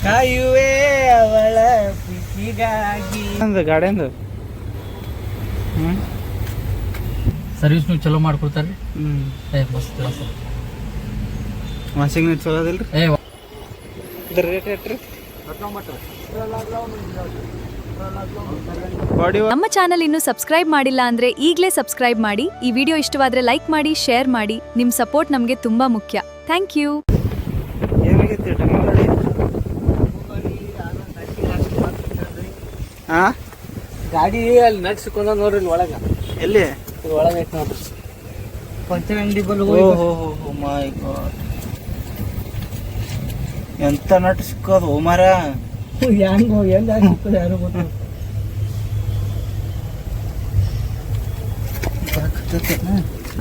ಕಾಯುವೆ ಅವಳ ಪ್ರೀತಿಗಾಗಿ. ಗಾಡಿಂದು ಸರ್ವಿಸ್ ನೀವು ಚಲೋ ಮಾಡ್ಕೊಡ್ತಾರ್ರಿ. ಮಸ್ತ್ ವಾಷಿಂಗ್ ನೀರು ಚಲೋ ಅದಿಲ್ರಿ. ಇದ್ರ ರೇಟ್ ಎಷ್ಟ್ರಿ? ನಮ್ಮ ಚಾನೆಲ್ ಇನ್ನು ಸಬ್ಸ್ಕ್ರೈಬ್ ಮಾಡಿಲ್ಲ ಅಂದ್ರೆ ಈಗಲೇ ಸಬ್ಸ್ಕ್ರೈಬ್ ಮಾಡಿ. ಈ ವಿಡಿಯೋ ಇಷ್ಟವಾದ್ರೆ ಲೈಕ್ ಮಾಡಿ, ಶೇರ್ ಮಾಡಿ. ನಿಮ್ಮ ಸಪೋರ್ಟ್ ನಮಗೆ ತುಂಬಾ ಮುಖ್ಯ. Thank you. ಏನಾಗೈತಿ ಡೆಮೋ ಗಾಡಿ? ಗಾಡಿ ಅಲ್ಲಿ ನಡ್ಸ್ಕೊಂಡ ನೋಡ್ರಿ ಇಲ್ಲಿ ಒಳಗ. ಎಲ್ಲಿ? ಒಳಗ ಐತಿ ನೋಡ್ರಿ, ಪಂಚರ್ ಅಂಗಡಿ ಬಲ್. ಮೈ ಗಾಡ್, ಎಂತ ನಟ್ ಸಿಕ್ಕೋದು ಮರ. ಹೆಂಗ ಎಲ್ಲ ಸಿಕ್ಕದ ಯಾರು ಗೊತ್ತು.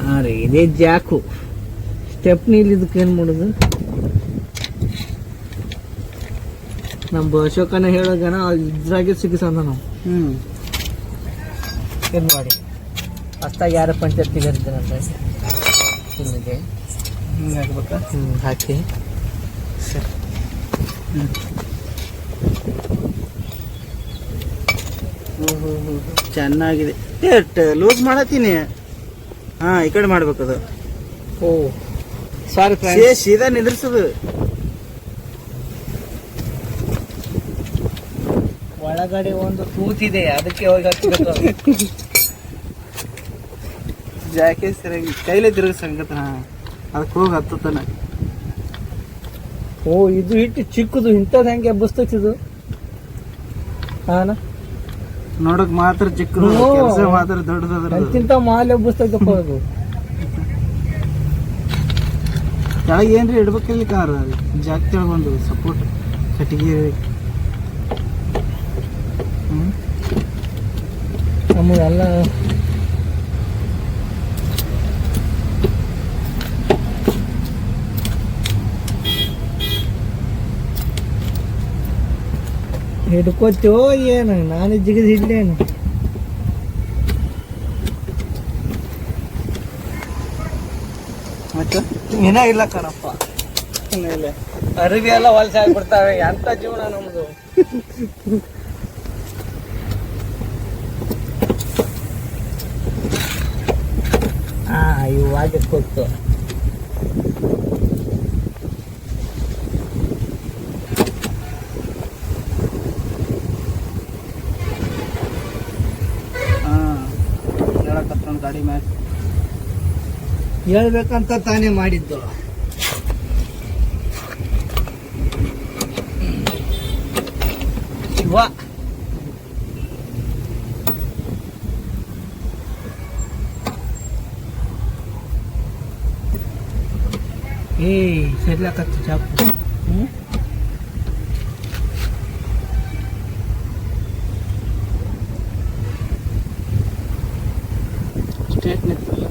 ಹಾ ರೀ, ಇದೇ ಜಾಕು ಸ್ಟೆಪ್ನಿ. ಇಲ್ಲಿ ಇದಕ್ಕೆ ಏನು ಮಾಡೋದು? ನಮ್ಮ ಅಶೋಕನ ಹೇಳೋಗನ ಇದ್ರಾಗೆ ಸಿಗಿಸಂದ ನಾವು. ಏನು ಮಾಡಿ ಹೊಸ್ದಾಗಿ ಯಾರ ಪಂಚಾಯತ್ ತೆಗೆದಿದ್ದಾರಂತ ಇಲ್ಲಿಗೆ ಹಿಂಗೆ ಹಾಕ್ಬೇಕಾ? ಹಾಕಿ ಸರಿ. ಚೆನ್ನಾಗಿದೆ. ಲೂಸ್ ಮಾಡತ್ತೀನಿ. ಹಾ, ಈ ಕಡೆ ಮಾಡ್ಬೇಕದು. ಓ ಸಾರಿ, ಸೀದಾ ನಿಂದ್ರಿಸೋದು. ಒಳಗಡೆ ಒಂದು ತೂತಿದೆ, ಅದಕ್ಕೆ ಹೋಗಿ ಹಚ್ಚಬೇಕು. ಜಾಕೆ ಸರಿಯಾಗಿ ಕೈಲೇ ತಿರುಗಿಸಂಗತ್ತ. ಅದಕ್ಕೆ ಹೋಗಿ ಹತ್ತತಾನೆ. ಓ, ಇದು ಇಟ್ಟು ಚಿಕ್ಕದು, ಇಂಥದ್ದು ಹೆಂಗೆ ಎಬ್ಬಸ್ತೈತಿದು? ಹಾನ ನೋಡಕ್ ಮಾತ್ರ ಚಿಕ್ಕದು, ಕೆಲಸ ಮಾತ್ರ ದೊಡ್ಡದ. ಎಂತಿಂತ ಮಾಲ್ ಎಬ್ಬಸ್ತೈತಪ್ಪ ಅದು. ಕೆಳಗೆ ಏನ್ರಿ ಇಡ್ಬೇಕಿಲ್ಲ ಕಾರ್ ಜಾಕ್ ಕೆಳಗೆ ಒಂದು ಸಪೋರ್ಟ್ ಕಟ್ಟಿಗೆ. ನಮಗೆಲ್ಲ ಹಿಡ್ಕೋತೀವೋ ಏನು? ನಾನು ಜಿಗಿದು ಹಿಡ್ಲೇನು? ಮತ್ತೆ ಏನ ಇಲ್ಲ ಕಣಪ್ಪ. ಅರಿವಿ ಎಲ್ಲ ಹೊಲಸೆ ಆಗ್ಬಿಡ್ತಾವೆ. ಎಂತ ಜೀವನ ನಮ್ದು. ಇವಾಗ ಕೊಟ್ಟು ಹೇಳಕತ್ತ ಗಾಡಿ ಮ್ಯಾಗ ಹೇಳ್ಬೇಕಂತ ತಾನೇ ಮಾಡಿದ್ದು. ಶಿವ ಸೇರ್ಲಾಕತ್ತು ಚಾಕು. ಸ್ಟೇಟ್ ನಿಂತಲ್ಲ.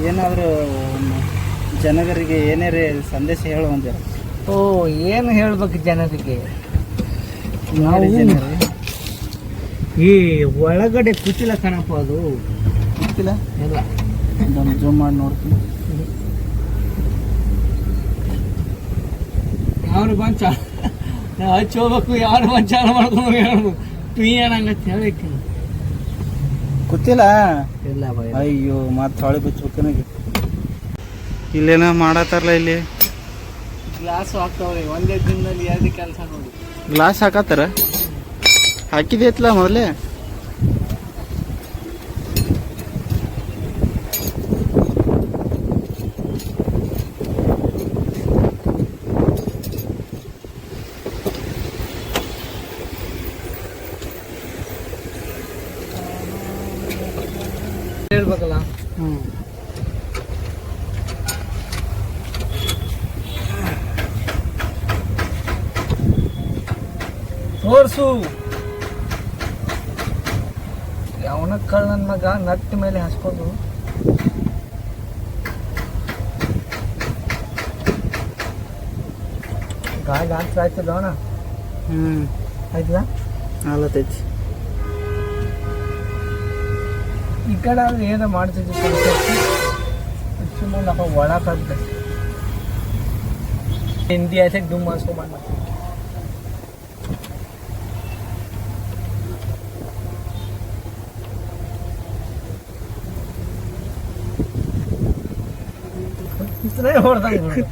ಏನಾದರೂ ಜನಗರಿಗೆ ಏನಾರೇ ಸಂದೇಶ ಹೇಳುವಂತ. ಓ, ಏನು ಹೇಳ್ಬೇಕು ಜನರಿಗೆ? ಈ ಒಳಗಡೆ ಕೂತಿಲ್ಲ ಕಣಪ್ಪ, ಅದು ಗೊತ್ತಿಲ್ಲ. ಇಲ್ಲ, ಜೂಮ್ ಮಾಡಿ ನೋಡ್ತೀನಿ. ಯಾರು ಬಂದು ಹಚ್ಚಿ ಹೋಗ್ಬೇಕು, ಯಾರು ಬಂದು ಚಾಲು ಮಾಡ್ಕೊಂಡು ಹೇಳ್ಬೇಕು. ಏನಂಗತ್ತೆ ಹೇಳಕ್ಕೆ ಗೊತ್ತಿಲ್ಲ. ಇಲ್ಲ ಭಯ. ಅಯ್ಯೋ, ಮತ್ತೆ ಹೊಳೆ ಬಿಚ್ಚಬೇಕು. ಇಲ್ಲೇನ ಮಾಡತ್ತಾರಲ್ಲ, ಇಲ್ಲಿ ಗ್ಲಾಸ್ ಹಾಕ್ತಾವ್ರಿ. ಒಂದೇ ದಿನದಲ್ಲಿ 2 ಕೆಲಸ ನೋಡಿ. ಗ್ಲಾಸ್ ಹಾಕತ್ತಾರ. ಹಾಕಿದೈತ್ಲ ಮೊದಲೇ. ಹೇಳ್ಬೇಕಲ್ಲ. ತೋರ್ಸು. ಯಾವನ ಕಳ್ ನನ್ನ ಮಗ ನಟ್ಟ ಮೇಲೆ ಹಾಸ್ಕೊಂಡು ಗಾಡಿ ಹಾಕ್ತಾ ಆಯ್ತದ ಅಣ್ಣ. ಆಯ್ತದ. ಆಲತೈತಿ. ಈ ಕಡೆ ಆದ್ರೆ ಏನೋ ಮಾಡ್ತಿದ್ವಿ ಸುಮ್ಮನೆ ನಾವು ಒಳಕಾಗ್ತದೆ ಹಿಂದಿ ಆಯ್ತು ಡುಮ್ ಮಾಡಿಸ್ಕೊಂಬಂದು ಹೊಡೆದಂಗೆ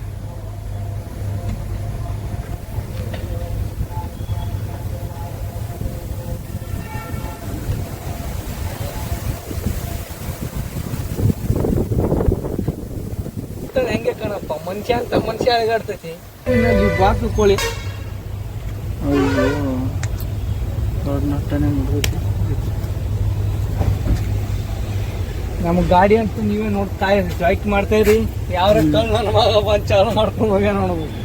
ಹೆಂಗೆ ಕಣಪ್ಪ ಮನುಷ್ಯ ಅಂತ ಮನುಷ್ಯ ಅಳಗಾಡ್ತೈತಿ ಬಾತು ಕೋಳಿ ಅಯ್ಯೋ ದೊಡ್ಡ ನಟ್ಟನೆ ಮುಗಿದೈತಿ. ನಮ್ಮ ಗಾಡಿ ಅಂತೂ ನೀವೇ ನೋಡ್ತಾ ಇರಿ ಜಾಯ್ಕ್ ಮಾಡ್ತಾ ಇರಿ ಯಾವ ನನ್ನ ಮಗ ಬಂದು ಚಾಲು ಮಾಡ್ಕೊಂಡು ಹೋಗ್ಯ ನೋಡ್ಬೇಕು.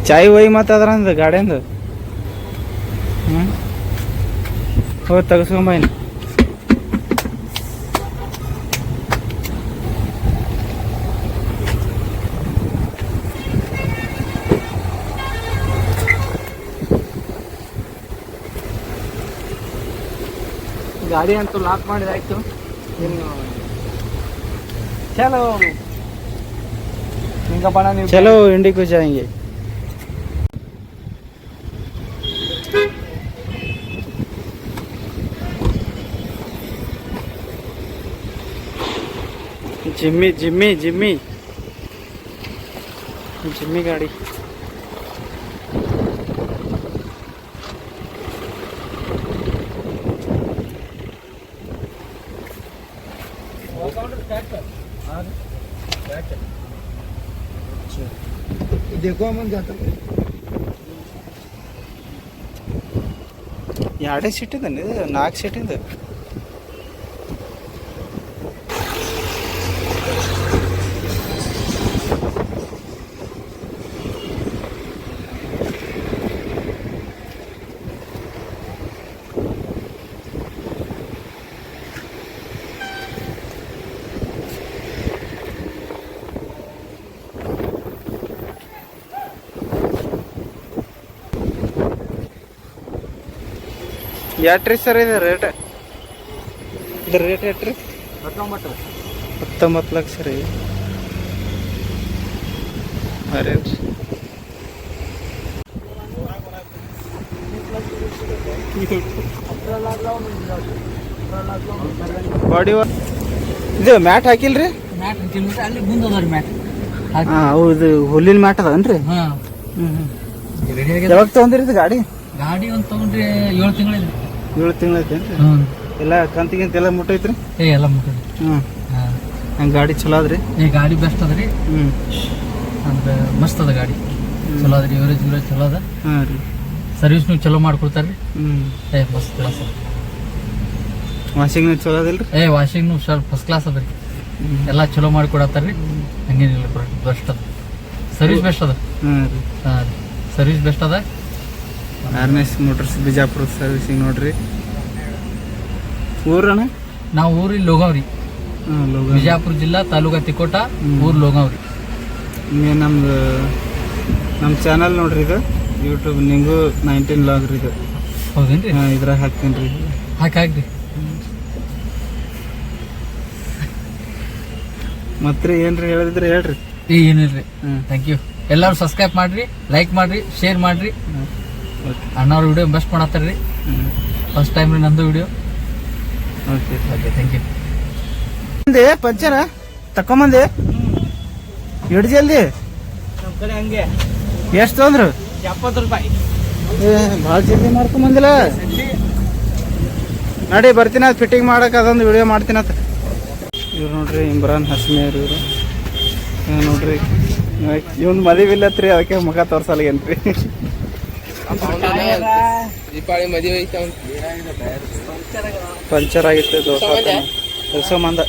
ಚಾಯ್ ಒಯ್ ಮತ್ತು ಅದ್ರಂದು ಗಾಡಿಯಂದು ಹೋಗಿ ತೆಗೆಸ್ಕೊಂಬೈನಿ. ಗಾಡಿ ಅಂತೂ ಲಾಕ್ ಮಾಡಿದಾಯ್ತು. ಇನ್ನು ಚಲೋ ಹಿಂಗಪ್ಪಣ ನೀವು ಚಲೋ ಇಂಡಿಗೂ ಜಾಯಂಗೆ. ಜಿಮ್ಮಿ ಜಿಮ್ಮಿ ಜಿಮ್ಮಿ ಜಿಮ್ಮಿ ಗಾಡಿ. देखो मन जाता ಎರಡೇ ಸೀಟ್ ಇದೆ, 4 ಸೀಟ್ ಇದೆ. ಎಟ್ರಿ ಸರ್ ಇದೆ ರೇಟ್? ಇದ್ರ ರೇಟ್ ಎಟ್ರಿ? 19 ಲಕ್ಷ ರೀ. ಅರೆ ಬಾಡಿ ಇದು ಮ್ಯಾಟ್ ಹಾಕಿಲ್ರಿ? ಅಲ್ಲಿ ಮುಂದೆ ಮ್ಯಾಟ್. ಹೌದು, ಹುಲ್ಲಿನ ಮ್ಯಾಟ್ ಅದಾವನ್ರಿ? ಯಾವಾಗ ತಗೊಂಡಿರಿ ಗಾಡಿ? ಗಾಡಿ ಒಂದು ತಗೊಂಡ್ರಿ 7 ತಿಂಗಳಿಂದ. 7 ತಿಂಗಳೈತೇನ್ರಿ? ಎಲ್ಲ ಕಂತಿಗಿಂತ ಎಲ್ಲ ಮುಟ್ಟೈತ್ರಿ? ಎಲ್ಲ ಮುಟ್ಟಿ. ಹಂಗೆ ಗಾಡಿ ಚಲೋ ಅದ್ರಿ? ಗಾಡಿ ಬೆಸ್ಟ್ ಅದ ರೀ. ಅಂದ್ರೆ ಮಸ್ತ್ ಅದ ಗಾಡಿ, ಚಲೋ ಅದ ರೀ. ಎವರೇಜ್ ಚಲೋ ಅದ. ಹಾಂ ರೀ. ಸರ್ವಿಸ್ನು ಚಲೋ ಮಾಡ್ಕೊಡ್ತಾರೆ ರೀ. ಮಸ್ತ್ ಕ್ಲಾಸ್ ಅದ. ವಾಷಿಂಗ್ನು ಚಲೋ ಅದಿಲ್ರಿ? ವಾಷಿಂಗ್ನು ಫಸ್ಟ್ ಕ್ಲಾಸ್ ಅದ ರೀ. ಎಲ್ಲ ಚಲೋ ಮಾಡಿಕೊಡತ್ತಾರ ರೀ. ಹಂಗೇನಿಲ್ಲ, ಬೆಸ್ಟ್ ಅದ. ಸರ್ವಿಸ್ ಬೆಸ್ಟ್ ಅದ. ಹಾಂ ರೀ. ಹಾಂ ರೀ, ಸರ್ವಿಸ್ ಬೆಸ್ಟ್ ಅದ. ಆರ್ನೆಸ್ ಮೋಟರ್ಸ್ ಬಿಜಾಪುರ ಸರ್ವಿಸಿಂಗ್ ನೋಡ್ರಿ. ಊರಣ್ಣ? ನಾವು ಊರು ಇಲ್ಲಿ ಲೋಗಾವ್ರಿ. ಲೋಗಾವ್, ಬಿಜಾಪುರ ಜಿಲ್ಲಾ, ತಾಲೂಕಾ ತಿಕೋಟ, ಊರು ಲೋಗಾವ್ರಿ. ಹಿಂಗೆ ನಮ್ಮ ಚಾನಲ್ ನೋಡ್ರಿ, ಇದು ಯೂಟ್ಯೂಬ್ ನಿಂಗು 19 ಲಾಗ್ ರೀ ಇದು. ಹೌದೇನ್ರಿ? ಹಾಂ, ಇದ್ರಾಗ ಹಾಕ್ತೀನಿ ರೀ. ಹಾಕ್ರಿ. ಮತ್ತೆ ಏನ್ರಿ ಹೇಳಿದ್ರೆ ಹೇಳ್ರಿ. ಏನಿಲ್ರಿ. Thank you. ಎಲ್ಲರೂ ಸಬ್ಸ್ಕ್ರೈಬ್ ಮಾಡ್ರಿ, ಲೈಕ್ ಮಾಡ್ರಿ, ಶೇರ್ ಮಾಡ್ರಿ. ಅಣ್ಣವ್ರ ವಿಡಿಯೋ ಬೆಸ್ಟ್ ಮಾಡತ್ತಾರ್ರಿ. ಫಸ್ಟ್ ಟೈಮ್ ರೀ ನಂದು video. Okay okay, thank you. ಬಂದೆ ಪಂಚರ ತಕೊಂಬಂದೆ. ಎಷ್ಟು ಜಲ್ದಿ? ನಮ್ಮ ಕಡೆ ಹಂಗೆ. ಎಷ್ಟು ತೊಂದ್ರು? 70 ರೂಪಾಯಿ. ಭಾಳ ಜಲ್ದಿ ಮಾಡ್ಕೊಂಬಂದಿಲ್ಲ. ನಡಿ ಬರ್ತೀನಿ, ಅದು ಫಿಟ್ಟಿಂಗ್ ಮಾಡಕ್ಕೆ ಅದೊಂದು ವಿಡಿಯೋ ಮಾಡ್ತೀನತ್ತ. ಇವ್ರು ನೋಡ್ರಿ ಇಮ್ರಾನ್ ಹಸ್ಮೇರ್ ಇವರು. ನೋಡ್ರಿ ಇವನ್ ಮದುವೆ ಇಲ್ಲತ್ರಿ, ಅದಕ್ಕೆ ಮುಖ ತೋರ್ಸಲ್ಗೇನ್ರಿ. ದೀಪಾವಳಿ ಮದುವೆ ಐತೆ. ಪಂಚರ್ ಆಗಿತ್ತು, ದೋಸ ಮಂದ.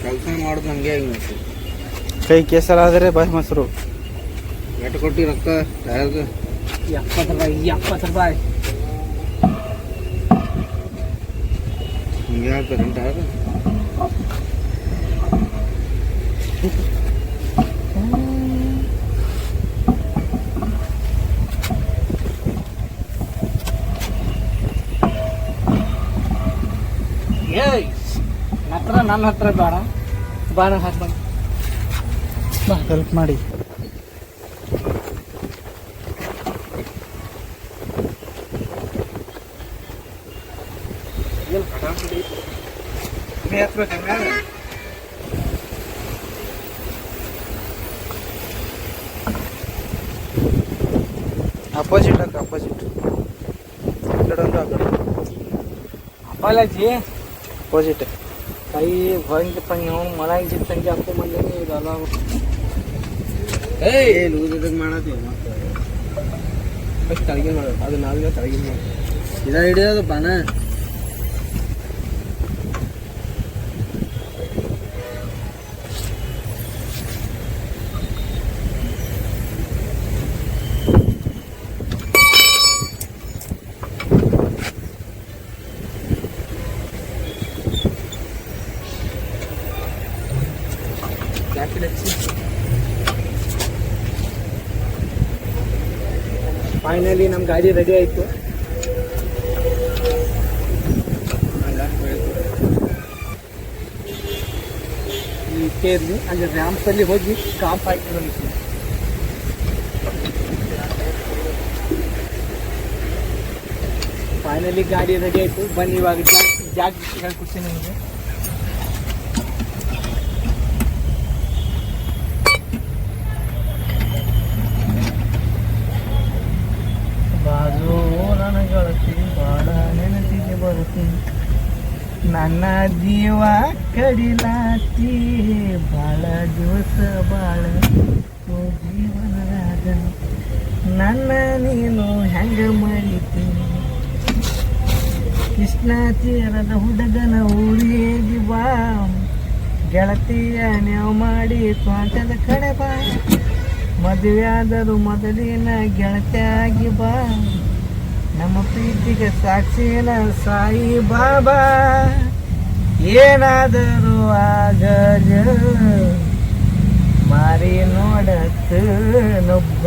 ಕೆಲಸ ಮಾಡೋದು ಹಂಗೆ ಕೈ ಕೇಸರ ಆದರೆ ಬಾಯಿ ಮೊಸರು. ಎಷ್ಟು ಕೊಟ್ಟಿ ರೊಕ್ಕ? 70 ರೂಪಾಯಿ. ಹಿಂಗೆ ಕರೆಂಟ್ ಆಗ ನನ್ನ ಹತ್ರ ಬೇಡ ಬಾಣ ಹಾಕ್ಬಾರ ಹೆಲ್ಪ್ ಮಾಡಿ. ಅಪೋಸಿಟ್ ಹಾಕ, ಅಪೋಸಿಟ್. ಈ ಕಡೆ ಒಂದು ಆ ಕಡೆ ಅಪ್ಪಾಲಾಜಿ ಅಪೋಸಿಟ್. ಕೈ ಬಂದಪ್ಪ ನೀವು ಮನೆಗೆ ಜಿತ್ ಸಂಜೆ ಹಾಕೋ ಬಂದೇನಿ ಇದೆಲ್ಲ ಮಾಡತ್ತೀವಿ ಮತ್ತೆ ಫಸ್ಟ್ ತಳಗಿನ ಮಾಡೋದು ಅದು ನಾಲ್ಗೆ ತಳಗಿನ ಮಾಡೋದು ಇದ ಹಿಡಿಯೋದು ಬಾನ. ಫೈನಲಿ ನಮ್ಮ ಗಾಡಿ ರೆಡಿ ಆಯಿತು. ಈ ಕೇರ್ಲಿ ಅಲ್ಲಿ ರ್ಯಾಂಪಲ್ಲಿ ಹೋಗಿ ಕಾಂಪ್ ಹಾಕಿ ಫೈನಲಿ ಗಾಡಿ ರೆಡಿ ಆಯಿತು. ಬನ್ನಿ ಇವಾಗ ಜಾಗ ಹೇಳ್ಕೊಡ್ತೀನಿ ನಿಮಗೆ. ಬಾಜು ನನ್ನ ಗೆಳತಿ ಬಾಳ ನೆನಪಿಗೆ ಬರ್ತೀನಿ, ನನ್ನ ಜೀವ ಕಡಿಲಾತಿ ಬಾಳ ದಿವಸ ಬಾಳ ಜೀವನದಾಗ ನನ್ನ ನೀನು ಹೆಂಗ ಮರಿತೀನಿ. ಕೃಷ್ಣ ತೀರದ ಹುಡುಗನ ಊರಿಗೆ ಬಾ, ಗೆಳತಿಯ ನೀವು ಮಾಡಿ ತೋಟದ ಕಡೆ ಬಾ, ಮದುವೆಯಾದರೂ ಮೊದಲಿನ ಗೆಳತಿಯಾಗಿ ಬಾ, ನಮ್ಮ ಪ್ರೀತಿಗೆ ಸಾಕ್ಷಿನ ಸಾಯಿ ಬಾಬಾ, ಏನಾದರೂ ಆಗಲ ಮಾರಿ ನೋಡತ್ತು ನುಗ್ಗ.